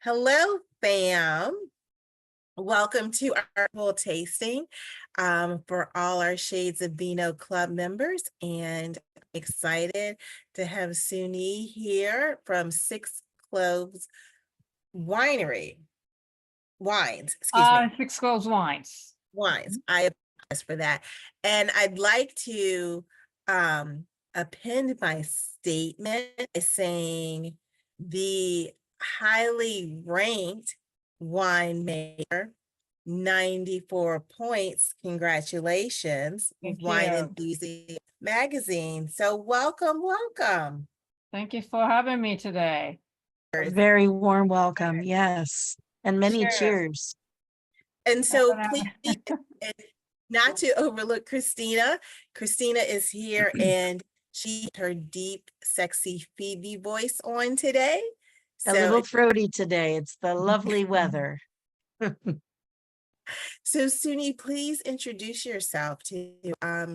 Hello, fam. Welcome to our full tasting for all our Shades of Vino Club members. And excited to have Suni here from Six Cloves Winery. Wines, excuse me. Six Cloves Wines. Wines. I apologize for that. And I'd like to append my statement by saying the highly ranked winemaker, 94 points. Congratulations, Thank Wine you. Enthusiast Magazine. So welcome. Thank you for having me today. A very warm welcome, yes. And many Cheers. cheers. And so Uh, please, and not to overlook Christina. Christina is here and she her deep, sexy Phoebe voice on today. A little throaty today. It's the lovely weather. So Suni, please introduce yourself to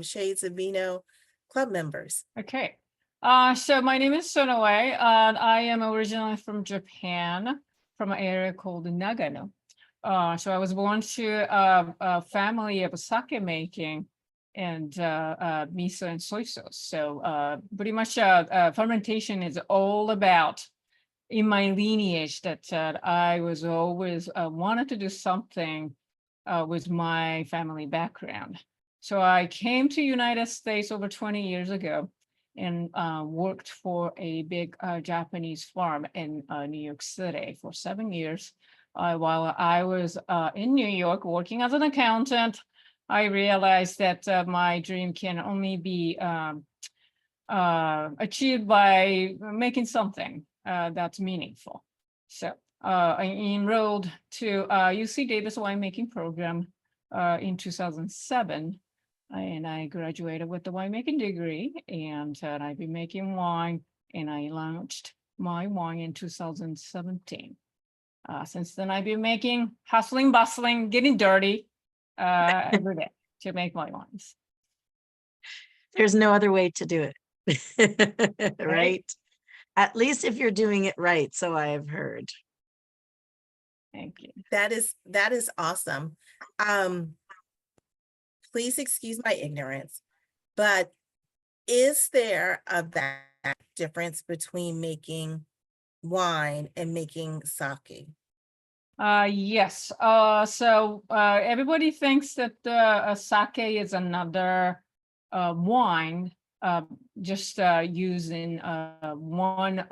Shades of Vino Club members. Okay. So my name is Sonoe, and I am originally from Japan, from an area called Nagano. So I was born to a family of sake making and miso and soy sauce. So pretty much fermentation is all about in my lineage that I was always wanted to do something with my family background. So I came to United States over 20 years ago and worked for a big Japanese farm in New York City for 7 years. While I was in New York working as an accountant, I realized that my dream can only be achieved by making something that's meaningful. So I enrolled to UC Davis winemaking program in 2007, and I graduated with the winemaking degree, and I've been making wine, and I launched my wine in 2017. Since then, I've been making, hustling, bustling, getting dirty every day to make my wines. There's no other way to do it, right? At least if you're doing it right, so I have heard. Thank you. That is awesome. Please excuse my ignorance, but is there a vast difference between making wine and making sake? Yes. So everybody thinks that sake is another wine, just using one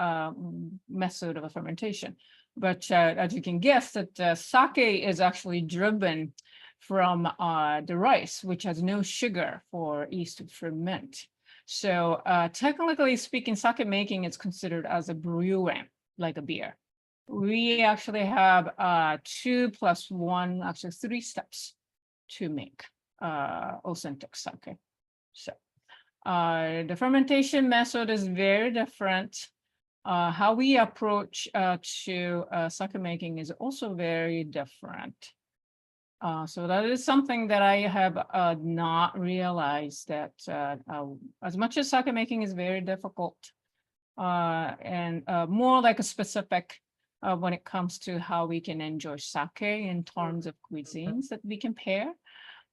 method of fermentation. But as you can guess, that sake is actually driven from the rice, which has no sugar for yeast to ferment. So technically speaking, sake making is considered as a brewing, like a beer. We actually have 2 + 1, actually 3 steps to make authentic sake. So the fermentation method is very different. How we approach to sake making is also very different. So that is something that I have not realized, that as much as sake making is very difficult and more like a specific when it comes to how we can enjoy sake in terms of cuisines that we can pair.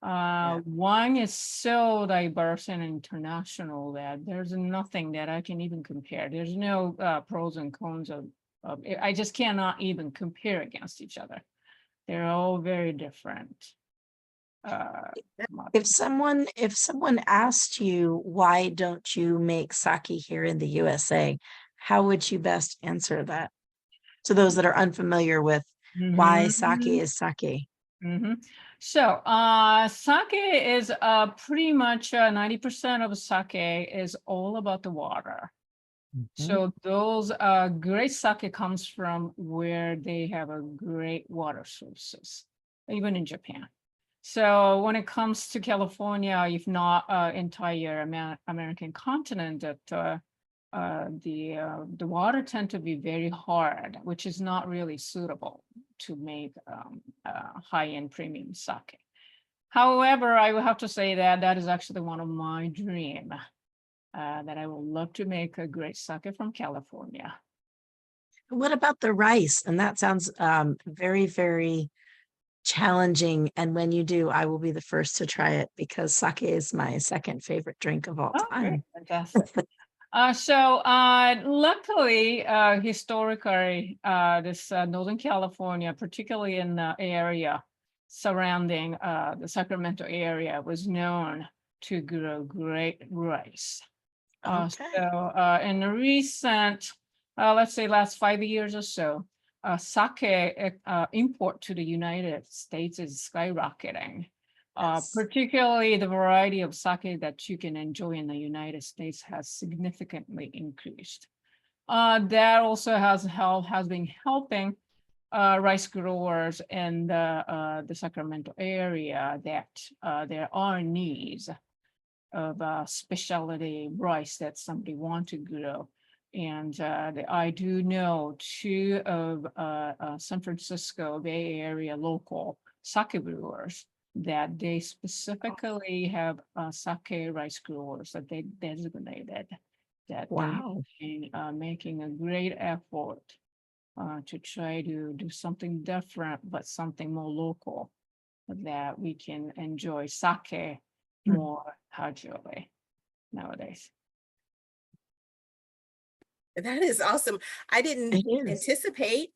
Wine is so diverse and international that there's nothing that I can even compare. There's no pros and cons of I just cannot even compare against each other. They're all very different. If someone asked you, why don't you make sake here in the USA, how would you best answer that to those that are unfamiliar with why sake is sake? So sake is pretty much 90% of sake is all about the water. So those great sake comes from where they have a great water sources, even in Japan. So when it comes to California, if not entire American continent, that the water tend to be very hard, which is not really suitable to make high-end premium sake. However, I will have to say that that is actually one of my dreams, that I would love to make a great sake from California. What about the rice? And that sounds very, very challenging. And when you do, I will be the first to try it because sake is my second favorite drink of all Oh, great, time. fantastic. Luckily, historically, this Northern California, particularly in the area surrounding the Sacramento area, was known to grow great rice. Okay. In the recent, let's say last 5 years or so, sake import to the United States is skyrocketing. Yes. Particularly the variety of sake that you can enjoy in the United States has significantly increased. That also has been helping rice growers in the Sacramento area that there are needs of specialty rice that somebody want to grow. And I do know two of San Francisco Bay Area local sake brewers that they specifically have sake rice growers that they designated that Wow. they're making a great effort to try to do something different, but something more local that we can enjoy sake more casually nowadays. That is awesome. I didn't It is. anticipate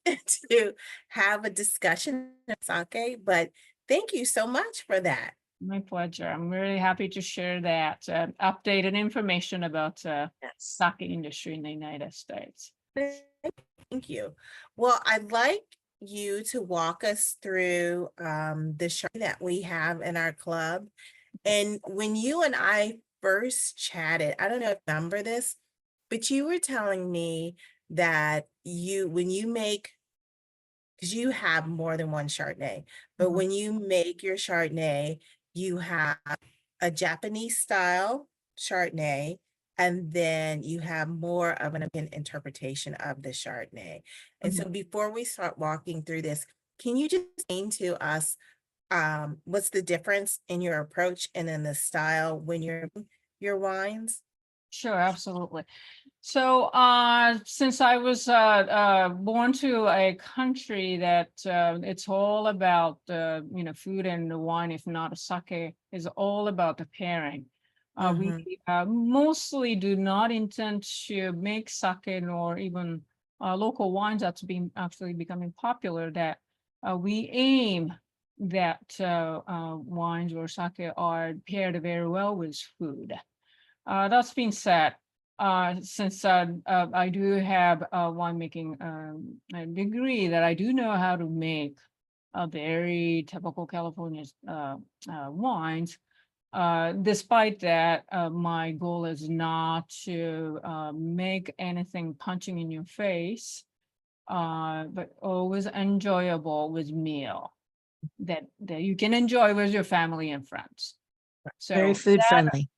to have a discussion of sake, but thank you so much for that. My pleasure. I'm really happy to share that updated information about Yes. sake industry in the United States. Thank you. Well, I'd like you to walk us through the show that we have in our club. And when you and I first chatted, I don't know if you remember this, but you were telling me that when you make, because you have more than one Chardonnay, but Mhm. when you make your Chardonnay, you have a Japanese style Chardonnay, and then you have more of an interpretation of the Chardonnay. And so before we start walking through this, can you just explain to us what's the difference in your approach and in the style when you're your wines? Sure, absolutely. So, since I was born to a country that it's all about food and the wine, if not a sake, is all about the pairing. We mostly do not intend to make sake nor even local wines that's been actually becoming popular. That we aim that wines or sake are paired very well with food. That's being said, since I do have a winemaking a degree, that I do know how to make a very typical California wines. Despite that, my goal is not to make anything punching in your face, but always enjoyable with meal that you can enjoy with your family and friends. Very So food friendly.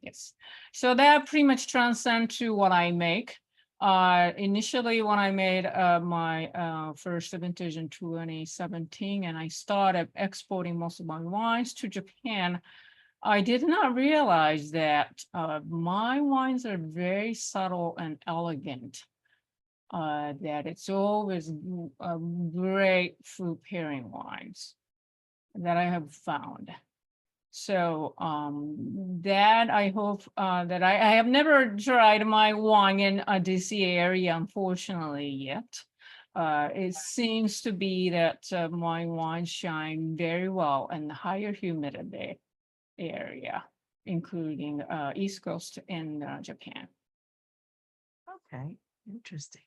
yes. So that pretty much transcends to what I make. Initially, when I made my first vintage in 2017, and I started exporting most of my wines to Japan, I did not realize that my wines are very subtle and elegant. That it's always great food pairing wines that I have found. So that I hope that I have never tried my wine in a DC area, unfortunately, yet. It seems to be that my wines shine very well in the higher humidity area, including East Coast and Japan. Okay. Interesting.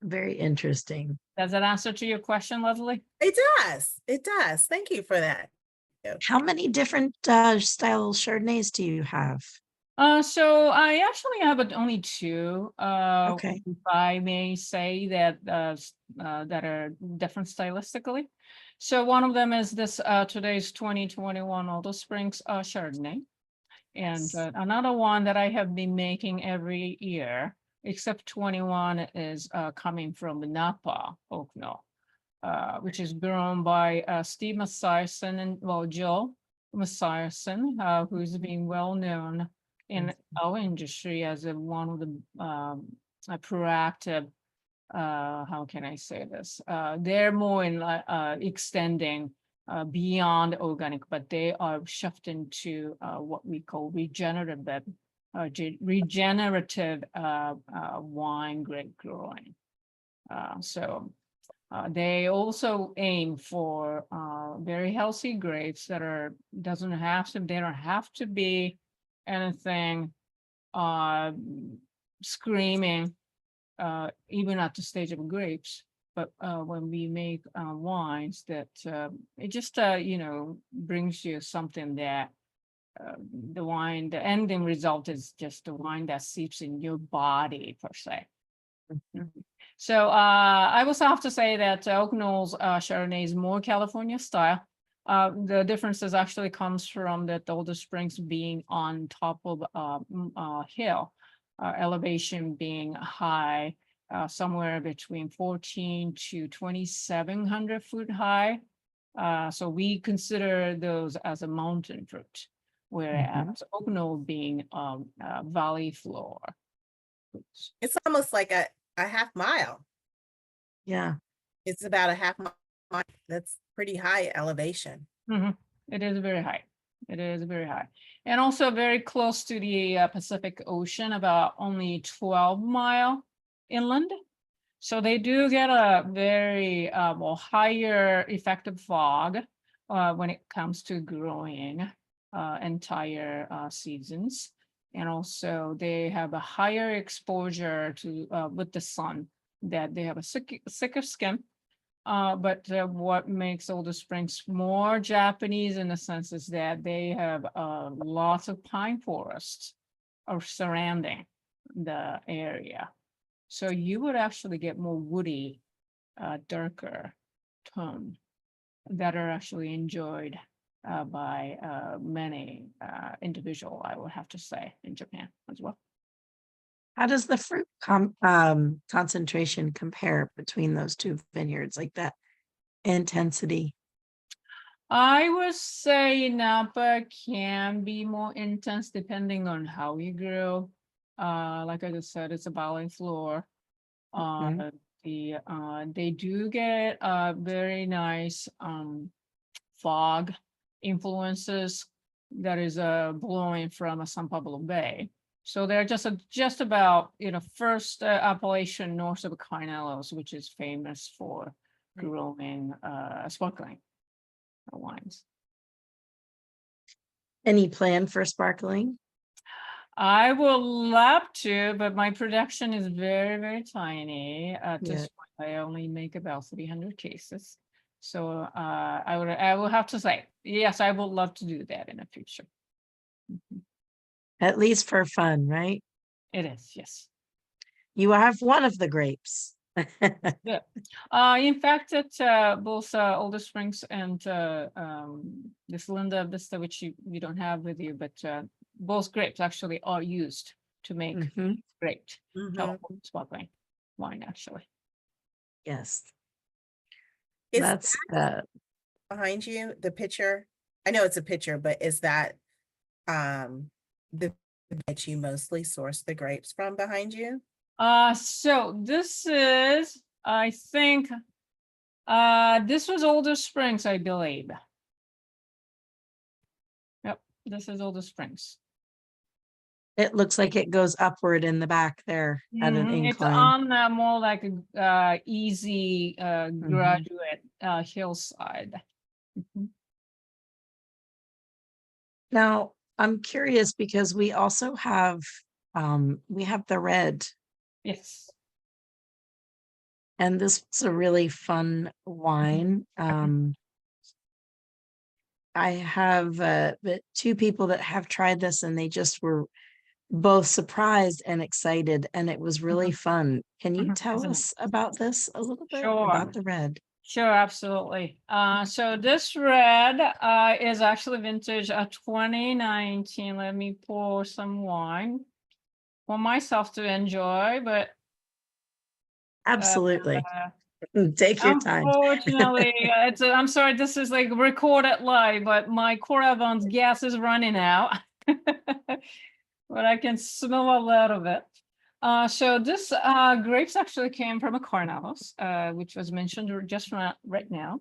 Very interesting. Does that answer to your question, Leslie? It does. It does. Thank you for that. How many different style Chardonnays do you have? So I actually have only two. Okay. If I may say that that are different stylistically. So one of them is this today's 2021 Aldo Springs Chardonnay, and Yes. another one that I have been making every year, except 21, is coming from Napa Oakno, which is grown by Steve Messiason and Joe Messiason, who's been well known in our industry as one of the a proactive, how can I say this? They're more in extending beyond organic, but they are shifting to what we call regenerative wine grape growing. So they also aim for very healthy grapes that they don't have to be anything screaming, even at the stage of grapes. But when we make wines that it just brings you something that the ending result is just the wine that seeps in your body per se. So I also have to say that Oak Knoll's Chardonnay is more California style. The differences actually comes from that Older Springs being on top of a hill, elevation being high, somewhere between 14 to 2,700 foot high. So we consider those as a mountain fruit, whereas Oak Knoll being valley floor fruits. It's almost like a half mile. Yeah. It's about a half mile. That's pretty high elevation. It is very high. It is very high. And also very close to the Pacific Ocean, about only 12-mile inland. So they do get a very higher effective fog when it comes to growing entire seasons. And also they have a higher exposure to with the sun, that they have a thicker skin. But what makes Older Springs more Japanese in a sense is that they have lots of pine forests surrounding the area. So you would actually get more woody, darker tone that are actually enjoyed by many individuals, I would have to say, in Japan as well. How does the fruit concentration compare between those two vineyards, like that intensity? I would say Napa can be more intense depending on how you grow. Like I just said, it's a valley floor. They do get very nice fog influences that is blowing from San Pablo Bay. So they're just about, first appellation north of Carnelos, which is famous for growing sparkling wines. Any plan for sparkling? I would love to, but my production is very, very tiny. At this point, I only make about 300 cases. So I will have to say, yes, I would love to do that in the future. At least for fun, right? It is, yes. You have one of the grapes. Yeah. In fact, at both Older Springs and this Linda Vista, which you don't have with you, but both grapes actually are used to make great sparkling wine, actually. Yes. Is That's behind you, the picture? I know it's a picture, but is that the that you mostly source the grapes from behind you? So this is, I think, this was Older Springs, I believe. Yep, this is Older Springs. It looks like it goes upward in the back there at an incline. It's on more like a easy graduate hillside. Now, I'm curious because we also have the red. Yes. And this is a really fun wine. I have two people that have tried this and they just were both surprised and excited, and it was really fun. Can you tell us about this a little bit? Sure. About the red? Sure, absolutely. So this red is actually vintage 2019. Let me pour some wine for myself to enjoy, but absolutely. Take your time. Unfortunately, I'm sorry, this is like recorded live, but my Coravon's gas is running out. But I can smell a lot of it. So this grapes actually came from a Carnados, which was mentioned just right now.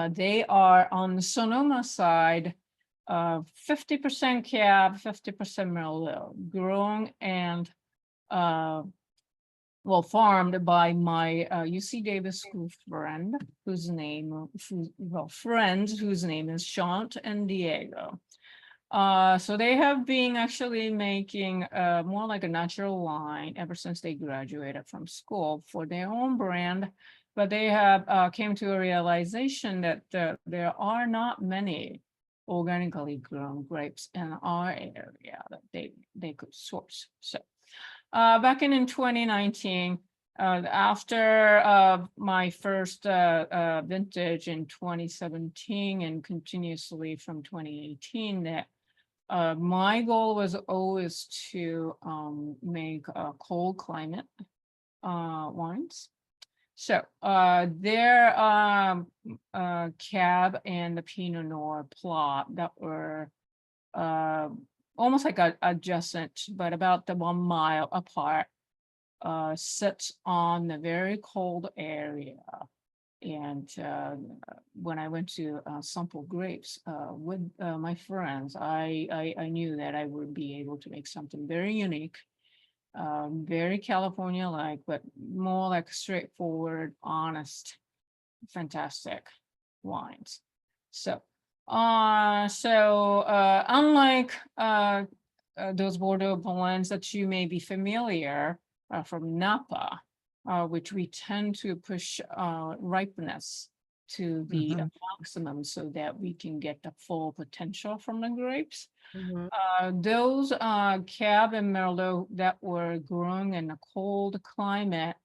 They are on the Sonoma side, 50% Cab, 50% Merlot, grown and well, farmed by my UC Davis school friend, whose name is Shant and Diego. So they have been actually making more like a natural wine ever since they graduated from school for their own brand. But they have came to a realization that there are not many organically grown grapes in our area that they could source. So back in 2019, after my first vintage in 2017 and continuously from 2018, that my goal was always to make cold climate wines. So their Cab and the Pinot Noir plot that were almost like adjacent, but about the 1 mile apart, sits on a very cold area. And when I went to sample grapes with my friends, I knew that I would be able to make something very unique, very California-like, but more like straightforward, honest, fantastic wines. So, unlike those Bordeaux blends that you may be familiar from Napa, which we tend to push ripeness to the maximum so that we can get the full potential from the grapes. Mhm. Those Cab and Merlot that were grown in a cold climate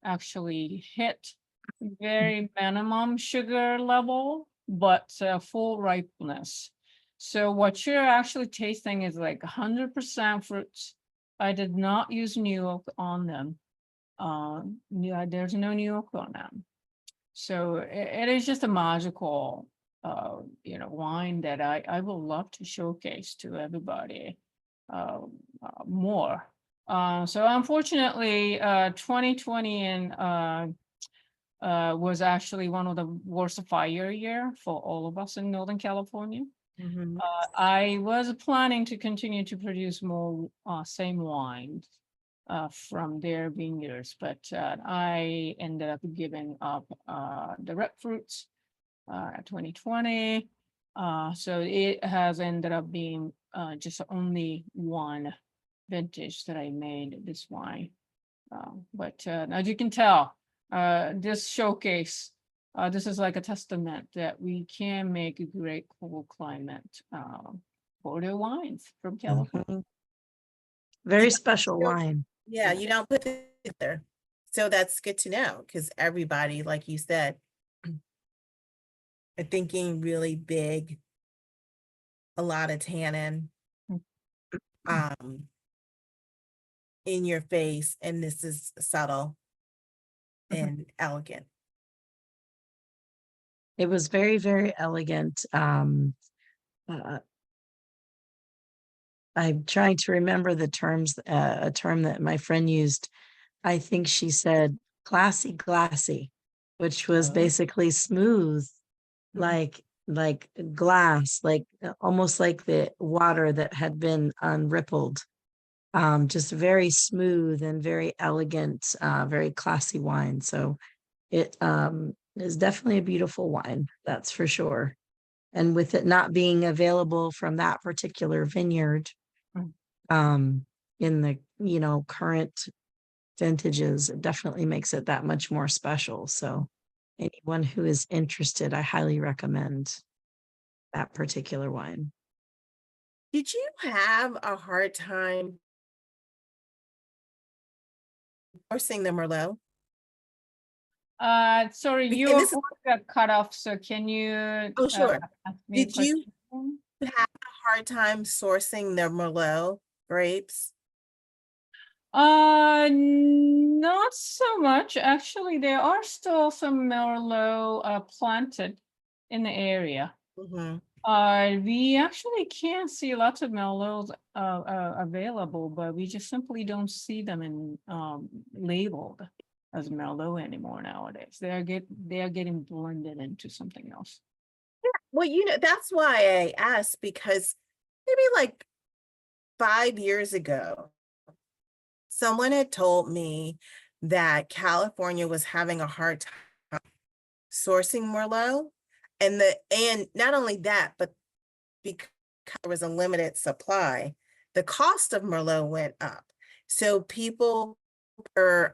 actually hit very minimum sugar level, but full ripeness. So what you're actually tasting is like 100% fruits. I did not use new oak on them. There's no new oak on them. So it is just a magical wine that I will love to showcase to everybody more. So unfortunately, 2020 and was actually one of the worst fire year for all of us in Northern California. Mhm. I was planning to continue to produce more same wines from their vineyards, but I ended up giving up the red fruits 2020. So it has ended up being just only one vintage that I made this wine. But as you can tell, this showcase, this is like a testament that we can make a great cold climate Bordeaux wines from California. Mhm. Very Yeah. special So- wine. Yeah, you don't put it there. So that's good to know because everybody, like you said, are thinking really big, a lot of tannin, Mm. um, in your face, and this is subtle and elegant. It was very, very elegant. Uh, I'm trying to remember the terms, a term that my friend used. I think she said classy glassy, which was Oh. basically smooth, Mhm. like glass, like almost like the water that had been unrippled. Just very smooth and very elegant, very classy wine. So it is definitely a beautiful wine, that's for sure. And with it not being available from that particular vineyard, Mm. in the, current vintages, it definitely makes it that much more special. So anyone who is interested, I highly recommend that particular wine. Did you have a hard time sourcing the Merlot? Sorry, And your this is, voice got cut off, so can you oh, sure. ask me a Did you question? have a hard time sourcing the Merlot grapes? Not so much. Actually, there are still some Merlot planted in the area. Mhm. We actually can see lots of Merlots available, but we just simply don't see them in labeled as Merlot anymore nowadays. They are getting blended into something else. Well, that's why I asked, because maybe like 5 years ago, someone had told me that California was having a hard time sourcing Merlot. And not only that, but because there was a limited supply, the cost of Merlot went up. So people are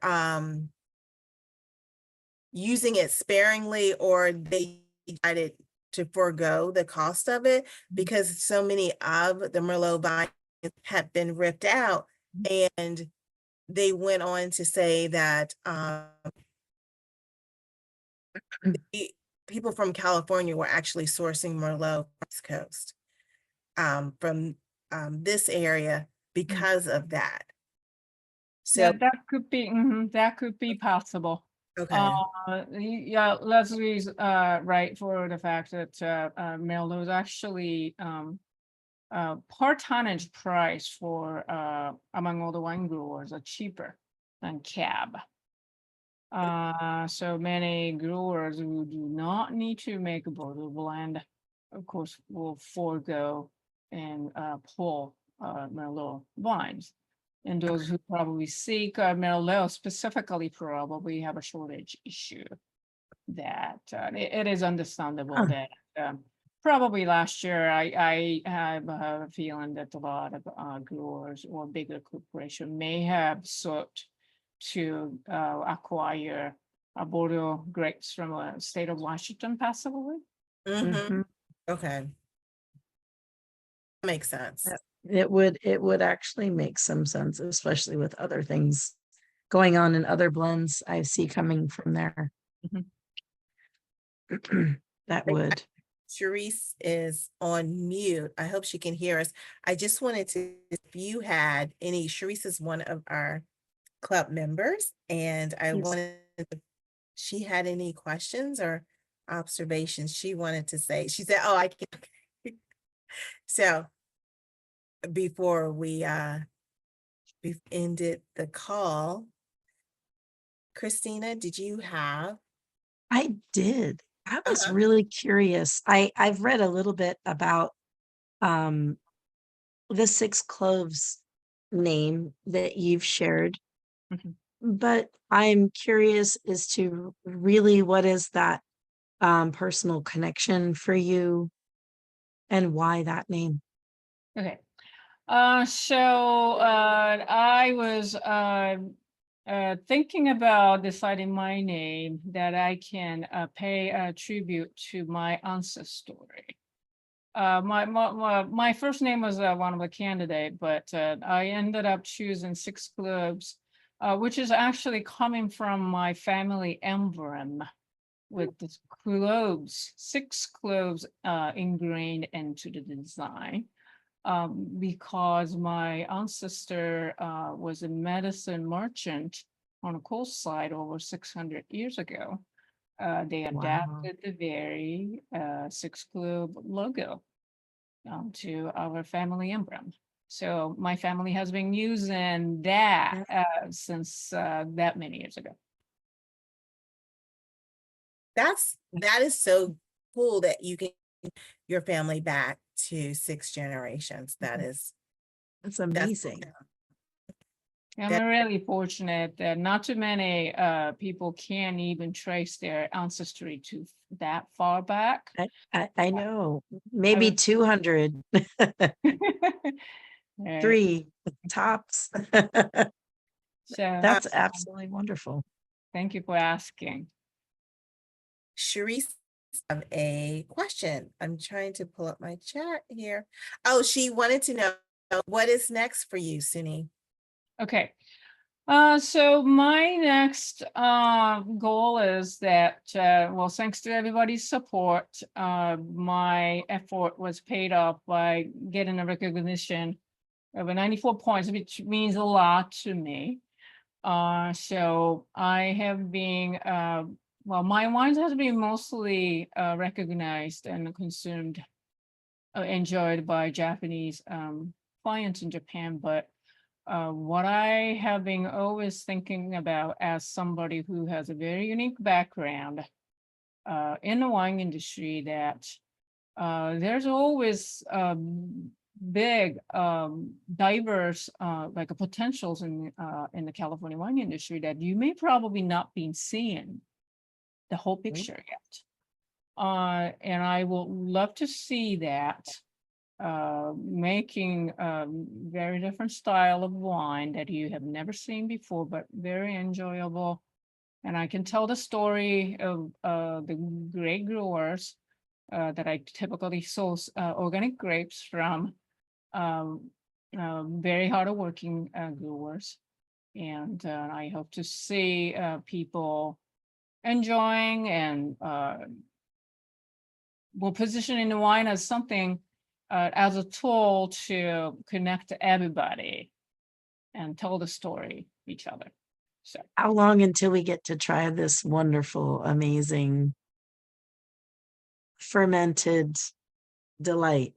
using it sparingly, or they decided to forego the cost of it because so many of the Merlot vines had been ripped out. And they went on to say that people from California were actually sourcing Merlot West Coast from this area because of that. So, That could be possible. okay. Yeah, Leslie's right for the fact that Merlot is actually per tonnage price for among all the wine growers are cheaper than Cab. So many growers who do not need to make a Bordeaux blend, of course, will forego and pull Merlot wines. And those who probably seek Merlot specifically probably have a shortage issue. That it is understandable that probably last year I have a feeling that a lot of growers or bigger corporation may have sought to acquire Bordeaux grapes from a state of Washington, possibly. Mhm. Okay. Makes sense. It would actually make some sense, especially with other things going on in other blends I see coming from there. That would. Sharice is on mute. I hope she can hear us. I just wanted to, if you had any, Sharice is one of our club members, and I Yes. wanted, if she had any questions or observations she wanted to say. She said, oh, I can't. So before we we've ended the call, Christina, did you have? I did. I was Uh-huh. really curious. I've read a little bit about um the Six Cloves name that you've shared, Mhm. but I'm curious as to really what is that personal connection for you and why that name? Okay. So I was thinking about deciding my name that I can pay a tribute to my ancestry. My first name was one of the candidate, but I ended up choosing Six Cloves, which is actually coming from my family emblem with the cloves, 6 cloves ingrained into the design. Because my ancestor was a medicine merchant on a coastside over 600 years ago. They Wow. adapted the very 6 clove logo to our family emblem. So my family has been using that since that many years ago. That is so cool that you can your family back to 6 generations. That is That's that's amazing. I'm That- really fortunate that not too many people can even trace their ancestry to that far back. I know. Maybe was- 200, Right. 3 tops. So That's absolutely wonderful. thank you for asking. Sharice have a question. I'm trying to pull up my chat here. Oh, she wanted to know what is next for you, Suni. Okay. So my next goal is that, well, thanks to everybody's support, my effort was paid off by getting a recognition of a 94 points, which means a lot to me. So I have been, well, my wines has been mostly recognized and consumed enjoyed by Japanese clients in Japan, but what I have been always thinking about as somebody who has a very unique background in the wine industry, that there's always big diverse like potentials in the California wine industry that you may probably not be seeing the whole picture yet. And I will love to see that making very different style of wine that you have never seen before, but very enjoyable. And I can tell the story of the great growers that I typically source organic grapes from, very hardworking growers. And I hope to see people enjoying and we're positioning the wine as something as a tool to connect everybody and tell the story each other. So How long until we get to try this wonderful, amazing fermented delight?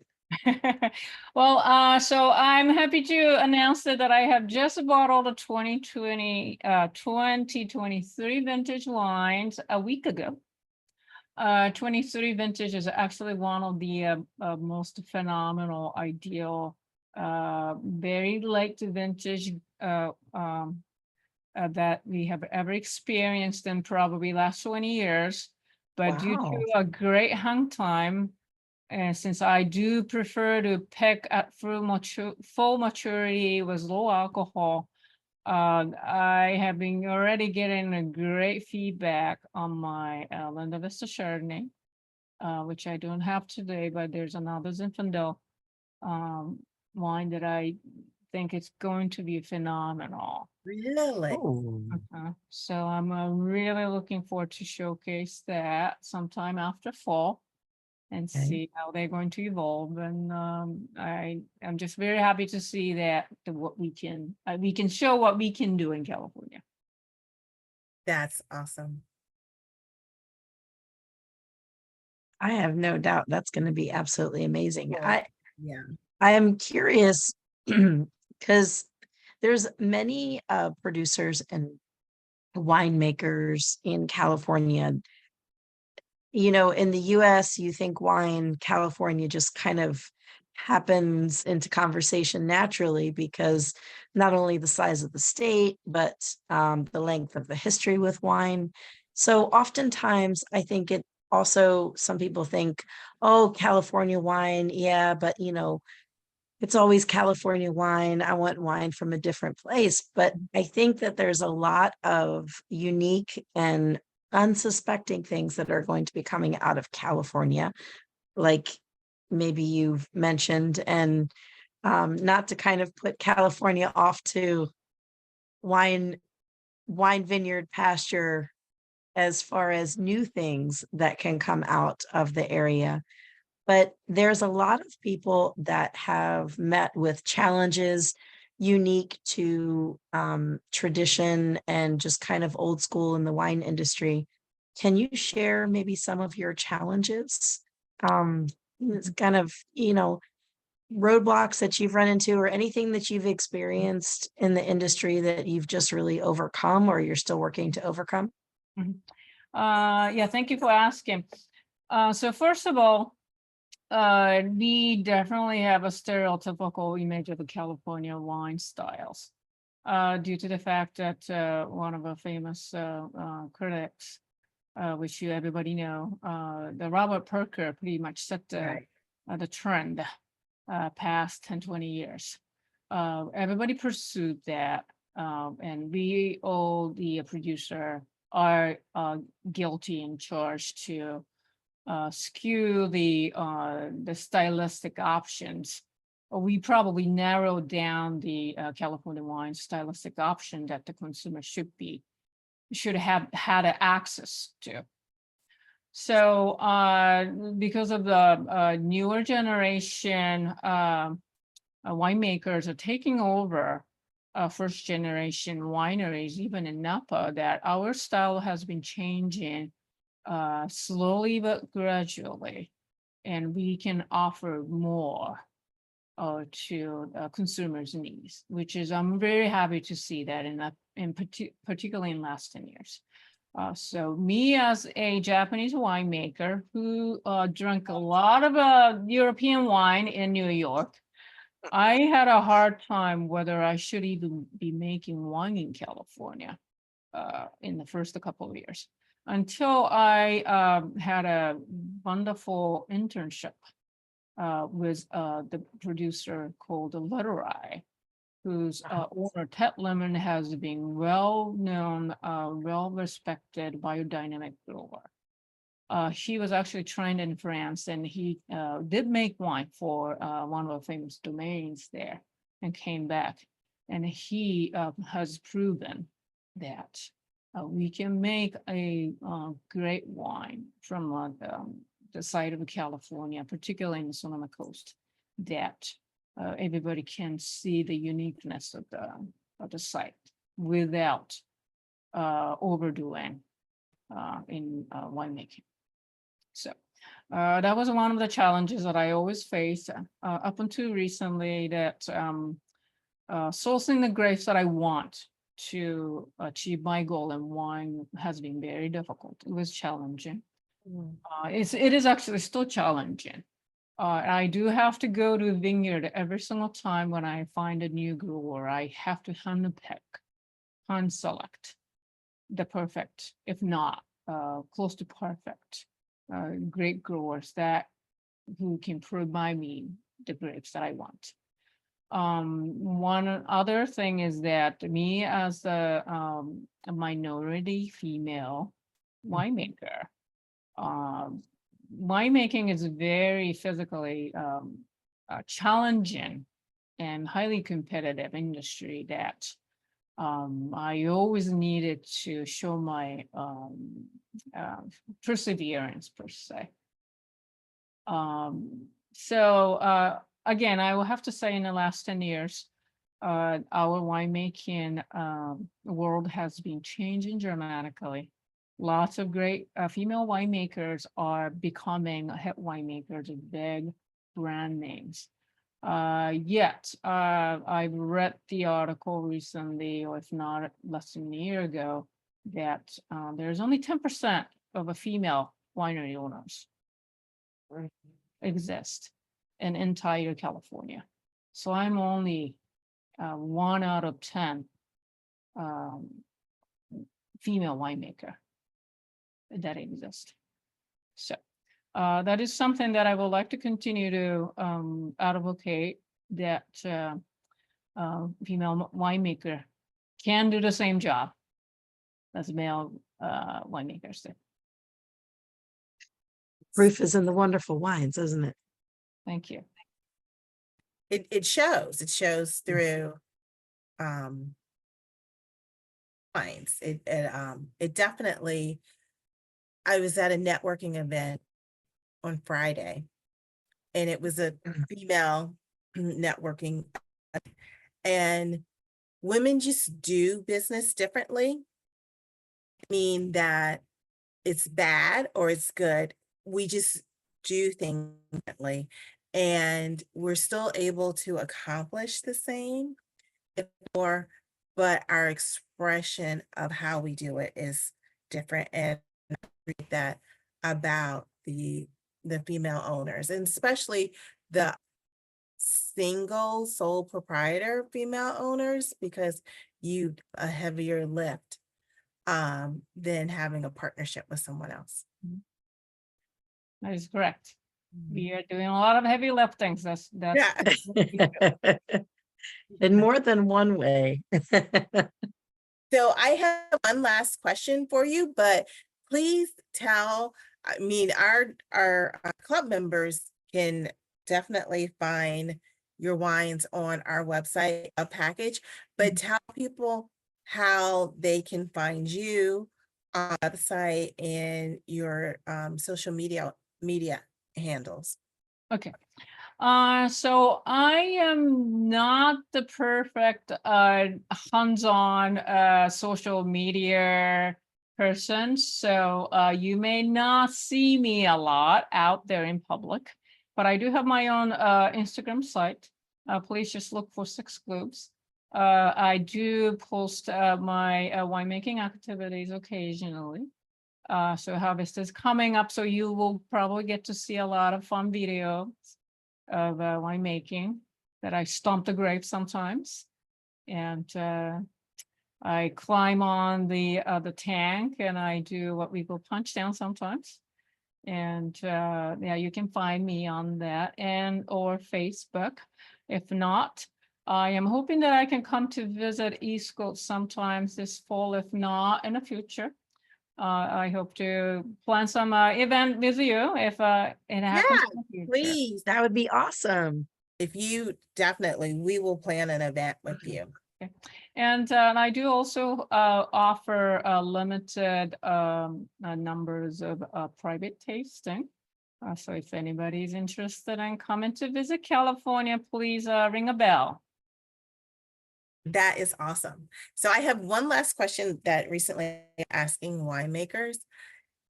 well, so I'm happy to announce that I have just bottled a 2023 vintage wines a week ago. 23 vintage is actually one of the most phenomenal, ideal, very late vintage that we have ever experienced in probably last 20 years. But due Wow. to a great hang time, and since I do prefer to pick at full maturity with low alcohol, I have been already getting a great feedback on my Linda Vista Chardonnay, which I don't have today, but there's another Zinfandel wine that I think it's going to be phenomenal. Really? Oh, So I'm really looking forward to showcase that sometime after fall and Okay. see how they're going to evolve. And I'm just very happy to see that what we can show what we can do in California. That's awesome. I have no doubt that's going to be absolutely amazing. Cool. Yeah. I am curious because there's many producers and winemakers in California. You know, in the US, you think wine, California just kind of happens into conversation naturally because not only the size of the state, but the length of the history with wine. So oftentimes, I think it also, some people think, oh, California wine, yeah, but you know, it's always California wine. I want wine from a different place. But I think that there's a lot of unique and unsuspecting things that are going to be coming out of California, like maybe you've mentioned, and not to kind of put California off to wine vineyard pasture as far as new things that can come out of the area. But there's a lot of people that have met with challenges unique to tradition and just kind of old school in the wine industry. Can you share maybe some of your challenges? It's kind of, you know, roadblocks that you've run into or anything that you've experienced in the industry that you've just really overcome or you're still working to overcome? Yeah, thank you for asking. So first of all, we definitely have a stereotypical image of the California wine styles, due to the fact that one of our famous critics, which everybody know, the Robert Parker pretty much set the trend past 10, 20 years. Everybody pursued that, and we all, the producer, are guilty and charged to skew the stylistic options. We probably narrowed down the California wine stylistic option that the consumer should have had access to. So because of the newer generation winemakers are taking over first generation wineries, even in Napa, that our style has been changing slowly but gradually. and we can offer more to consumers' needs, which is, I'm very happy to see that particularly in last 10 years. So me as a Japanese winemaker who drank a lot of European wine in New York, I had a hard time whether I should even be making wine in California in the first couple of years, until I had a wonderful internship with the producer called Letterai, whose owner, Ted Lemon, has been well-known, well-respected biodynamic grower. He was actually trained in France, and he did make wine for one of the famous domains there and came back. And he has proven that we can make a great wine from the side of California, particularly in the Sonoma Coast, that everybody can see the uniqueness of the site without overdoing in winemaking. So that was one of the challenges that I always faced up until recently, that sourcing the grapes that I want to achieve my goal in wine has been very difficult. It was challenging. It is actually still challenging. I do have to go to a vineyard every single time when I find a new grower. I have to handpick, hand select the perfect, if not close to perfect, grape growers who can provide me the grapes that I want. One other thing is that me as a minority female winemaker, winemaking is a very physically challenging and highly competitive industry that I always needed to show my perseverance, per se. So again, I will have to say in the last 10 years, our winemaking world has been changing dramatically. Lots of great female winemakers are becoming head winemakers of big brand names. Yet, I read the article recently, or if not less than a year ago, that there's only 10% of a female winery owners exist in entire California. So I'm only 1 out of 10 female winemaker that exist. So that is something that I would like to continue to advocate, that female winemaker can do the same job as male winemakers do. Proof is in the wonderful wines, isn't it? Thank you. It shows through wines. It definitely. I was at a networking event on Friday, and it was a female networking, and women just do business differently. I mean that it's bad or it's good. We just do things differently, and we're still able to accomplish the same, if more, but our expression of how we do it is different. And I read that about the female owners, and especially the single sole proprietor female owners, because you a heavier lift than having a partnership with someone else. That is correct. We are doing a lot of heavy liftings. That's Yeah. In more than one way. So I have one last question for you, but please tell, I mean, our club members can definitely find your wines on our website, a package, but tell people how they can find you on the website and your social media handles. Okay. So I am not the perfect hands-on social media person. So you may not see me a lot out there in public. but I do have my own Instagram site. Please just look for Six Globes. I do post my winemaking activities occasionally. So harvest is coming up, so you will probably get to see a lot of fun videos of winemaking that I stomp the grapes sometimes. And I climb on the tank and I do what we call punch down sometimes. And yeah, you can find me on that and or Facebook. If not, I am hoping that I can come to visit East Coast sometimes this fall, if not in the future. I hope to plan some event with you if it happens in the future. Please, That would be awesome. if you definitely, we will plan an event with you. And I do also offer limited numbers of private tasting. So if anybody's interested in coming to visit California, please ring a bell. That is awesome. So I have one last question that recently asking winemakers.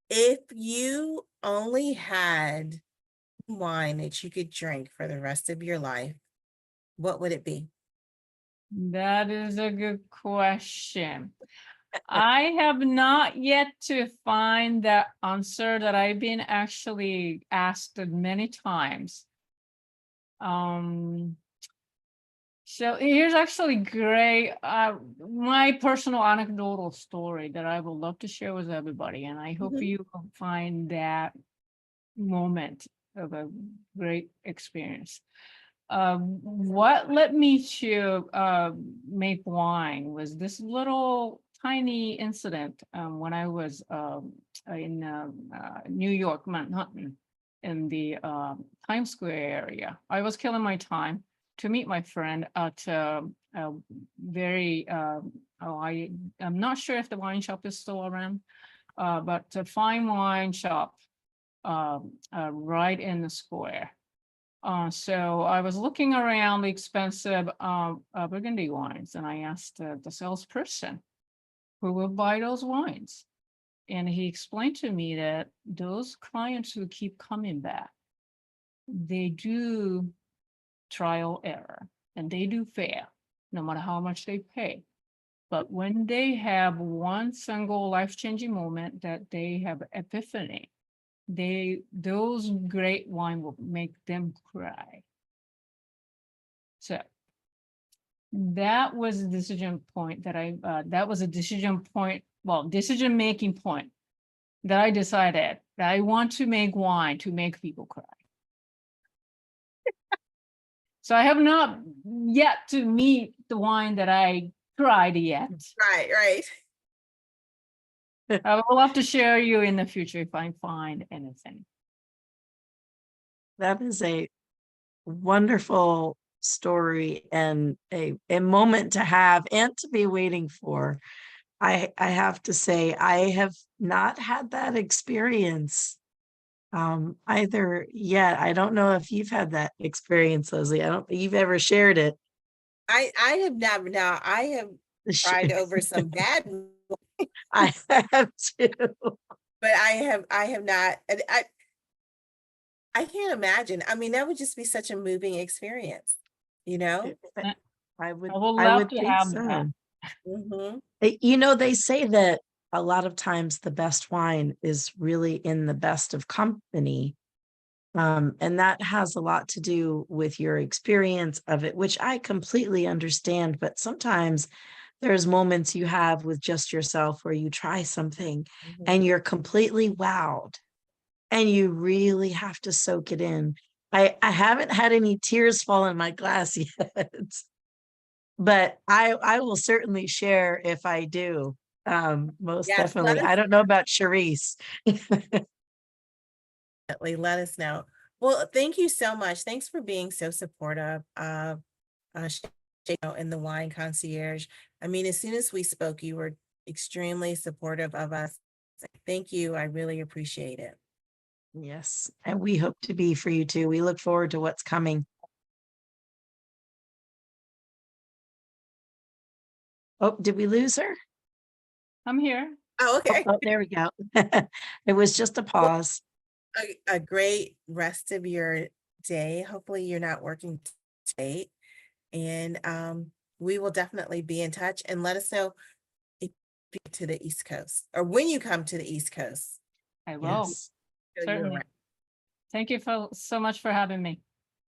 If you only had wine that you could drink for the rest of your life, what would it be? That is a good question. I have not yet to find that answer that I've been actually asked many times. So here's actually great, my personal anecdotal story that I would love to share with everybody, and I hope Mhm. you will find that moment of a great experience. What led me to make wine was this little tiny incident when I was in New York, Manhattan, in the Times Square area. I was killing my time to meet my friend at a very, I'm not sure if the wine shop is still around, but a fine wine shop right in the square. So I was looking around the expensive Burgundy wines, and I asked the salesperson who will buy those wines. And he explained to me that those clients who keep coming back, they do trial error and they do fail, no matter how much they pay. But when they have one single life-changing moment that they have epiphany, those great wine will make them cry. So that was a decision point that that was a decision point, well, decision-making point that I decided that I want to make wine to make people cry. So I have not yet to meet the wine that I tried yet. Right. I will have to share you in the future if I find anything. That is a wonderful story and a moment to have and to be waiting for. I have to say, I have not had that experience either yet. I don't know if you've had that experience, Leslie. I don't think you've ever shared it. I have never, now I have tried over some bad, I have too. but I have not, and I can't imagine. I mean, that would just be such a moving experience, you know? I would I would love to think have so. that. Mhm. You know, they say that a lot of times the best wine is really in the best of company. And that has a lot to do with your experience of it, which I completely understand. But sometimes there's moments you have with just yourself where you try something Mhm. and you're completely wowed and you really have to soak it in. I haven't had any tears fall in my glass yet, but I will certainly share if I do. Most Yes, let definitely. us I don't know about Charisse. definitely let us know. Well, thank you so much. Thanks for being so supportive of in the Wine Concierge. I mean, as soon as we spoke, you were extremely supportive of us. Thank you. I really appreciate it. Yes, and we hope to be for you too. We look forward to what's coming. Oh, did we lose her? I'm here. Oh, okay. Oh, there we go. It was just a Well, pause. a great rest of your day. Hopefully you're not working today. And we will definitely be in touch, and let us know if you get to the East Coast or when you come to the East Coast. I will, Yes. Show you certainly. around. Thank you so much for having me.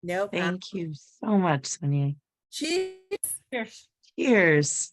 No problem. Thank you so much, Sonia. Cheers. Cheers. Cheers.